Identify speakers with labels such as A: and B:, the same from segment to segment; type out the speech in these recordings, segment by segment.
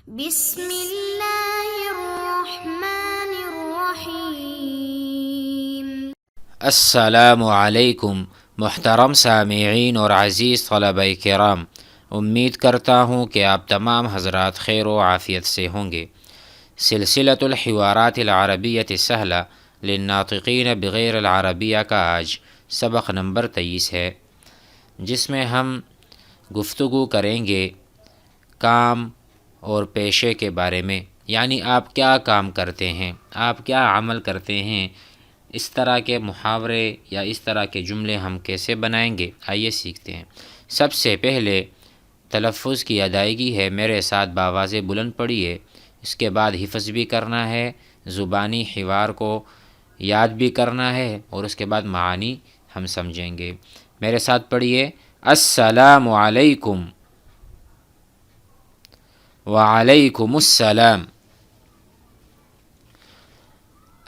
A: بسم اللہ الرحمن الرحیم۔
B: السلام علیکم محترم سامعین اور عزیز طلبہ کرام، امید کرتا ہوں کہ آپ تمام حضرات خیر و عافیت سے ہوں گے۔ سلسلۃ الحوارات العربیۃ السہلہ للناطقین بغیر العربیہ کا آج سبق نمبر 23 ہے، جس میں ہم گفتگو کریں گے کام اور پیشے کے بارے میں، یعنی آپ کیا کام کرتے ہیں، آپ کیا عمل کرتے ہیں۔ اس طرح کے محاورے یا اس طرح کے جملے ہم کیسے بنائیں گے، آئیے سیکھتے ہیں۔ سب سے پہلے تلفظ کی ادائیگی ہے، میرے ساتھ باواز بلند پڑھیے۔ اس کے بعد حفظ بھی کرنا ہے، زبانی حوار کو یاد بھی کرنا ہے، اور اس کے بعد معانی ہم سمجھیں گے۔ میرے ساتھ پڑھیے، السلام علیکم۔ وعلیکم السلام۔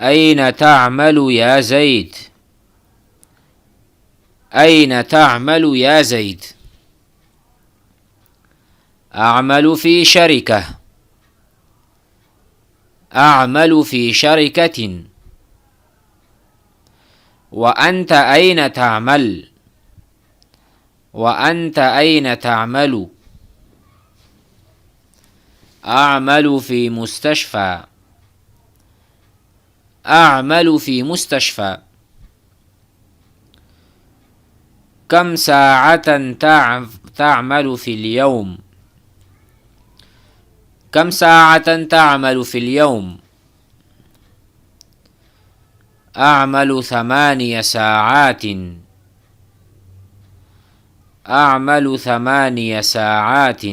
B: أين تعمل يا زيد؟ أين تعمل يا زيد؟ أعمل في شركة. أعمل في شركة. وأنت أين تعمل؟ وأنت أين تعمل؟ أعمل في مستشفى. أعمل في مستشفى. كم ساعة تعمل في اليوم؟ كم ساعة تعمل في اليوم؟ أعمل 8 ساعات. أعمل 8 ساعات.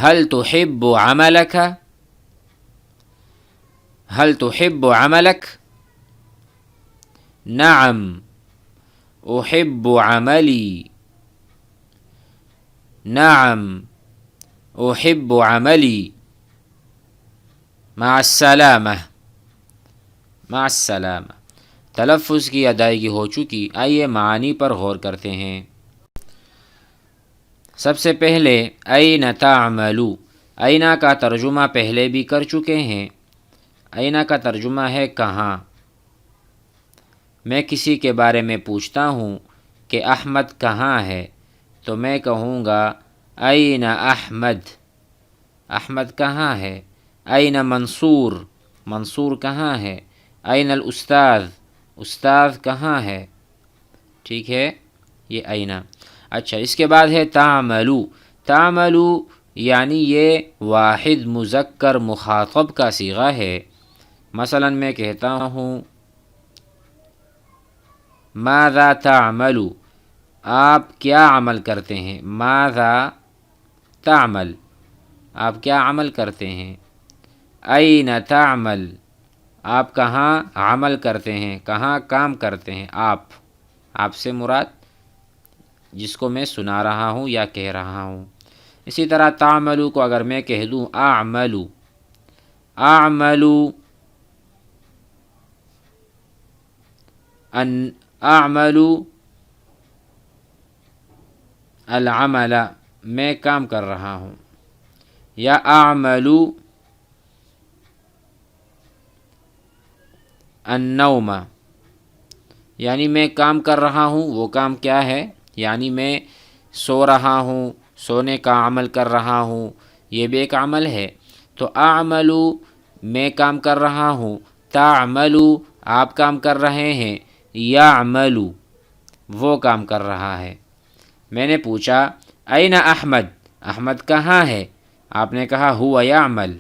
B: هل تحب عملك؟ هل تحب عملك؟ نعم أحب عملي. نعم أحب عملي. مع السلامة. مع السلامة۔ تلفظ کی ادائیگی ہو چکی، آئیے معانی پر غور کرتے ہیں۔ سب سے پہلے أين تعمل، أين کا ترجمہ پہلے بھی کر چکے ہیں۔ أين کا ترجمہ ہے کہاں۔ میں کسی کے بارے میں پوچھتا ہوں کہ احمد کہاں ہے، تو میں کہوں گا أين أحمد؟ احمد کہاں ہے۔ أين منصور؟ منصور کہاں ہے۔ أين الأستاذ؟ استاذ کہاں ہے۔ ٹھیک ہے، یہ أين۔ اچھا، اس کے بعد ہے تعملو۔ تعملو یعنی یہ واحد مذکر مخاطب کا صیغہ ہے۔ مثلا میں کہتا ہوں ماذا تعمل، آپ کیا عمل کرتے ہیں۔ ماذا تعمل، آپ کیا عمل کرتے ہیں۔ أين تعمل، آپ کہاں عمل کرتے ہیں، کہاں کام کرتے ہیں۔ آپ سے مراد جس کو میں سنا رہا ہوں یا کہہ رہا ہوں۔ اسی طرح تعملو کو اگر میں کہہ دوں اعملو، اعملو، اعملو العمل، میں کام کر رہا ہوں، یا اعملو النوم، یعنی میں کام کر رہا ہوں، وہ کام کیا ہے، یعنی میں سو رہا ہوں، سونے کا عمل کر رہا ہوں، یہ بھی ایک عمل ہے۔ تو اعملو میں کام کر رہا ہوں، تعملو آپ کام کر رہے ہیں، یعملو وہ کام کر رہا ہے۔ میں نے پوچھا أين احمد، احمد کہاں ہے، آپ نے کہا هو يعمل،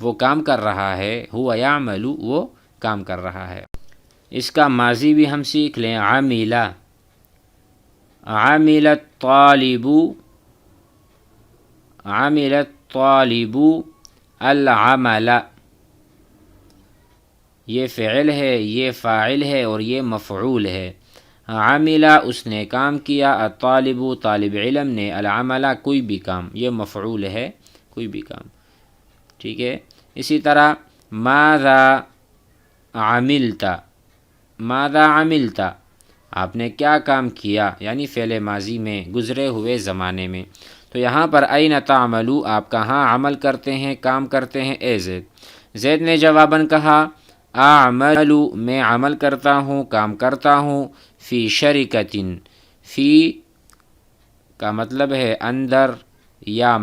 B: وہ کام کر رہا ہے، هو يعمل وہ کام کر رہا ہے۔ اس کا ماضی بھی ہم سیکھ لیں، عمل۔ عمل الطالب، عمل الطالب العمل، یہ فعل ہے، یہ فاعل ہے، اور یہ مفعول ہے۔ عمل اس نے کام کیا، الطالب طالب علم نے، العمل کوئی بھی کام، یہ مفعول ہے، کوئی بھی کام۔ ٹھیک ہے، اسی طرح ماذا عملت، ماذا عملت آپ نے کیا کام کیا، یعنی فعل ماضی میں گزرے ہوئے زمانے میں۔ تو یہاں پر این تعملو آپ کہاں عمل کرتے ہیں، کام کرتے ہیں، اے زید۔ زید نے جواباً کہا اعملو میں عمل کرتا ہوں، کام کرتا ہوں، فی شرکتن، فی کا مطلب ہے اندر یا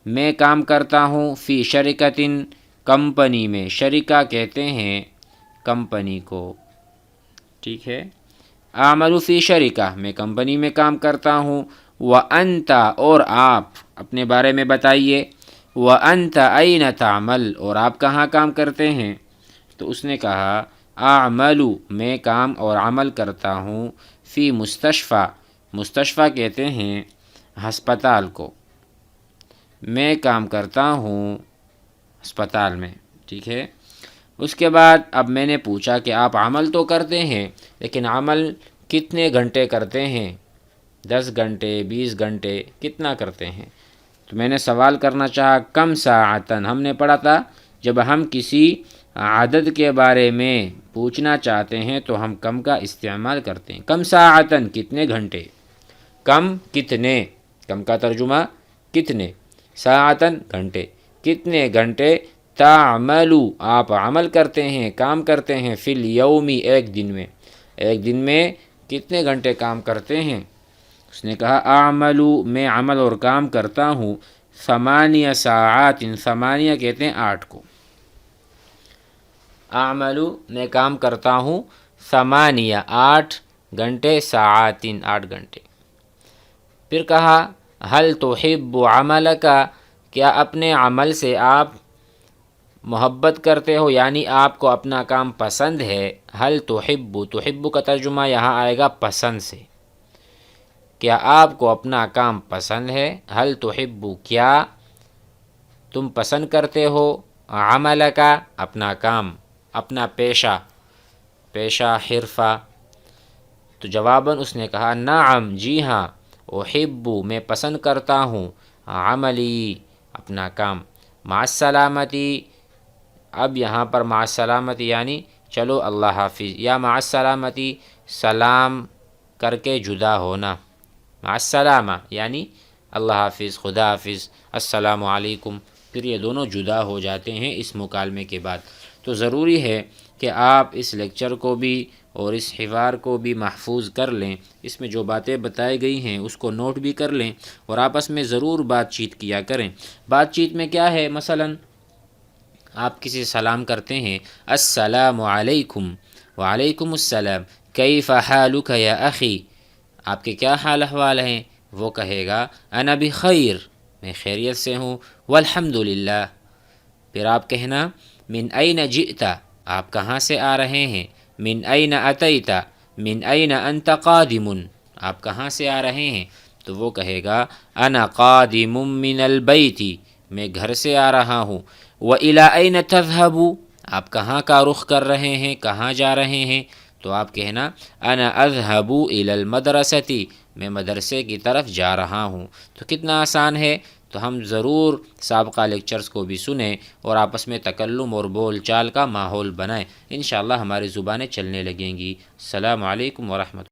B: میں کام کرتا ہوں، فی شرکتن کمپنی میں، شرکہ کہتے ہیں کمپنی کو، ٹھیک ہے، اعمل فی شرکہ میں کمپنی میں کام کرتا ہوں، وانت اور آپ اپنے بارے میں بتائیے، وانت این تعمل اور آپ کہاں کام کرتے ہیں؟ تو اس نے کہا اعمل میں کام اور عمل کرتا ہوں، فی مستشفیٰ، مستشفیٰ کہتے ہیں ہسپتال کو، میں کام کرتا ہوں ہسپتال میں، ٹھیک ہے۔ اس کے بعد اب میں نے پوچھا کہ آپ عمل تو کرتے ہیں لیکن عمل کتنے گھنٹے کرتے ہیں؟ 10 گھنٹے، 20 گھنٹے، کتنا کرتے ہیں؟ تو میں نے سوال کرنا چاہا کم ساعتن، ہم نے پڑھا تھا جب ہم کسی عدد کے بارے میں پوچھنا چاہتے ہیں تو ہم کم کا استعمال کرتے ہیں۔ کم ساعتن کتنے گھنٹے، کم کتنے، کم کا ترجمہ کتنے، ساعتن گھنٹے، کتنے گھنٹے، تعملو آپ عمل کرتے ہیں، کام کرتے ہیں، فی الیومی ایک دن میں، ایک دن میں کتنے گھنٹے کام کرتے ہیں؟ اس نے کہا اعملو میں عمل اور کام کرتا ہوں 8 ساعات، 8 کہتے ہیں 8 کو، اعملو میں کام کرتا ہوں 8 گھنٹے، ساعات 8 گھنٹے۔ پھر کہا حل تحب عملک، کیا اپنے عمل سے آپ محبت کرتے ہو، یعنی آپ کو اپنا کام پسند ہے؟ حل تحب کا ترجمہ یہاں آئے گا پسند سے، کیا آپ کو اپنا کام پسند ہے؟ حل تحب کیا تم پسند کرتے ہو، عمل کا اپنا کام، اپنا پیشہ حرفہ؟ تو جواباً اس نے کہا نعم جی ہاں، احب میں پسند کرتا ہوں، عملی اپنا کام، مع السلامتی، اب یہاں پر مع السلامتی یعنی چلو اللہ حافظ، یا مع السلامتی سلام کر کے جدا ہونا، مع السلامہ یعنی اللہ حافظ، خدا حافظ، السلام علیکم، پھر یہ دونوں جدا ہو جاتے ہیں اس مکالمے کے بعد۔ تو ضروری ہے کہ آپ اس لیکچر کو بھی اور اس حوار کو بھی محفوظ کر لیں، اس میں جو باتیں بتائی گئی ہیں اس کو نوٹ بھی کر لیں، اور آپس میں ضرور بات چیت کیا کریں۔ بات چیت میں کیا ہے، مثلاً آپ کسی سلام کرتے ہیں السلام علیکم، وعلیکم السلام، کیف حالک یا اخی، آپ کے کیا حال احوال ہیں؟ وہ کہے گا انا بخیر، میں خیریت سے ہوں، والحمد للہ۔ پھر آپ کہنا من این جئت، آپ کہاں سے آ رہے ہیں؟ من این اتیت، من این انت قادم، آپ کہاں سے آ رہے ہیں؟ تو وہ کہے گا انا قادم من البیت، میں گھر سے آ رہا ہوں۔ وإلی این تذهب، آپ کہاں کا رخ کر رہے ہیں، کہاں جا رہے ہیں؟ تو آپ کہنا انا اذهب الی المدرسۃ، میں مدرسے کی طرف جا رہا ہوں۔ تو کتنا آسان ہے، تو ہم ضرور سابقہ لیکچرز کو بھی سنیں اور آپس میں تکلم اور بول چال کا ماحول بنائیں، انشاءاللہ ہماری زبانیں چلنے لگیں گی۔ السلام علیکم ورحمۃ اللہ۔